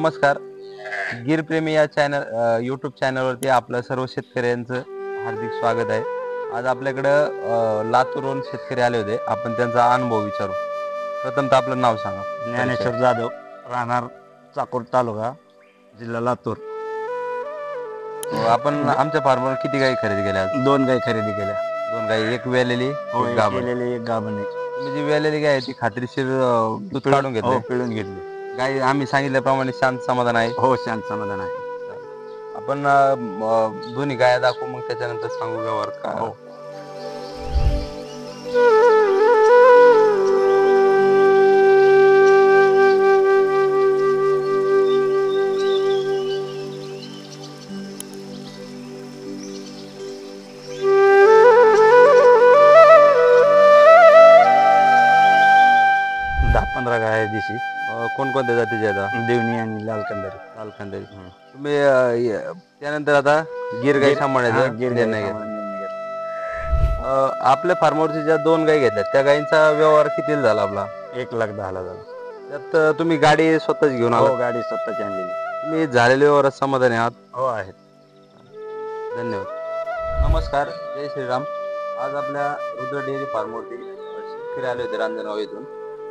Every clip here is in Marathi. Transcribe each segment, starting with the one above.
नमस्कार. गिरप्रेमी या यूट्यूब चॅनलवरती आपलं सर्व शेतकऱ्यांचं हार्दिक स्वागत आहे. आज आपल्याकडं लातूरहून शेतकरी आले होते. आपण त्यांचा अनुभव विचारू. प्रथमतः आपलं नाव सांगा. ज्ञानेश्वर जाधव, राहणार चाकूर तालुका, जिल्हा लातूर. आपण आमच्या फार्मवर किती गाई खरेदी केल्या? 2 गाई खरेदी केल्या. 2 गाई, एक वेलेली, एक गाभण. एक गाभण आहे. तुम्ही जी वेलेली गाय आहे ती खात्रीशीर दूध काढून घेतली? हो, पिळून घेतली. गाय आम्ही सांगितल्याप्रमाणे शांत समाधान आहे? हो, शांत समाधान आहे. आपण दोन्ही गाया दाखवू, मग त्याच्यानंतर सांगू व्यवहार का. हो. पंधरा गाय आहे देशी. कोणकोणत्या जातीच्या आहेत? देवणी आणि लाल कंदारी. तुम्ही त्यानंतर आता गिर गाई सांभाळायचं निर्णय घेतला. आपल्या फार्मवरची ज्या 2 गाई घेतल्या त्या गायींचा व्यवहार किती झाला आपला? 1,10,000 झाला. त्यात तुम्ही गाडी स्वतःच घेऊन आला? हो, गाडी स्वतःची आणलेली. तुम्ही झालेल्या व्यवहारात समाधानी आहात? हो, आहेत. धन्यवाद. नमस्कार, जय श्रीराम. आज आपल्या रुद्र डेअरी फार्मवरती शेतकरी आले होते रांजणगाव येथून.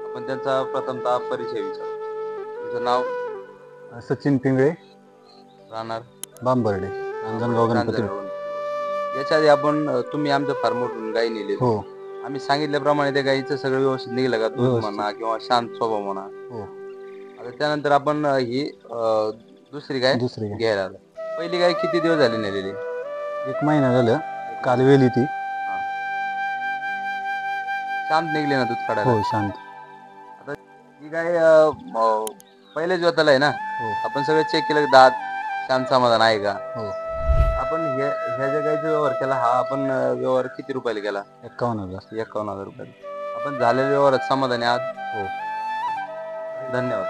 आपण त्यांचा प्रथमतः परिचय विचारू. तुमचं नाव? सचिन पिंगळे, राहणार बांबर्डे, रांजणगाव गणपती. याच्या आधी तुम्ही आमच्या फार्मवरून गाई नेली? हो. आम्ही सांगितल्याप्रमाणे त्या गाईचं सगळं व्यवस्थित निघलं का? दूध म्हणा किंवा शांत स्वभाव म्हणा? हो. आता त्यानंतर आपण ही दुसरी गाय घ्यायला आलो. पहिली गाय किती दिवस झाली नेलेली? 1 महिना झालं. काल वेली ती. शांत निघली ना दूध काढायला? हो, शांत. आता ही गाय पहिल्याच जोताला आहे ना? हो. आपण सगळं चेक केलं, दात शांत समाधान आहे का? हो. आपण ह्या ज्या गायचा व्यवहार केला, हा आपण व्यवहार किती रुपयाला केला? 51,000. 51,000 रुपयाला. आपण झालेल्या व्यवहारात समाधानी आहात? हो. धन्यवाद.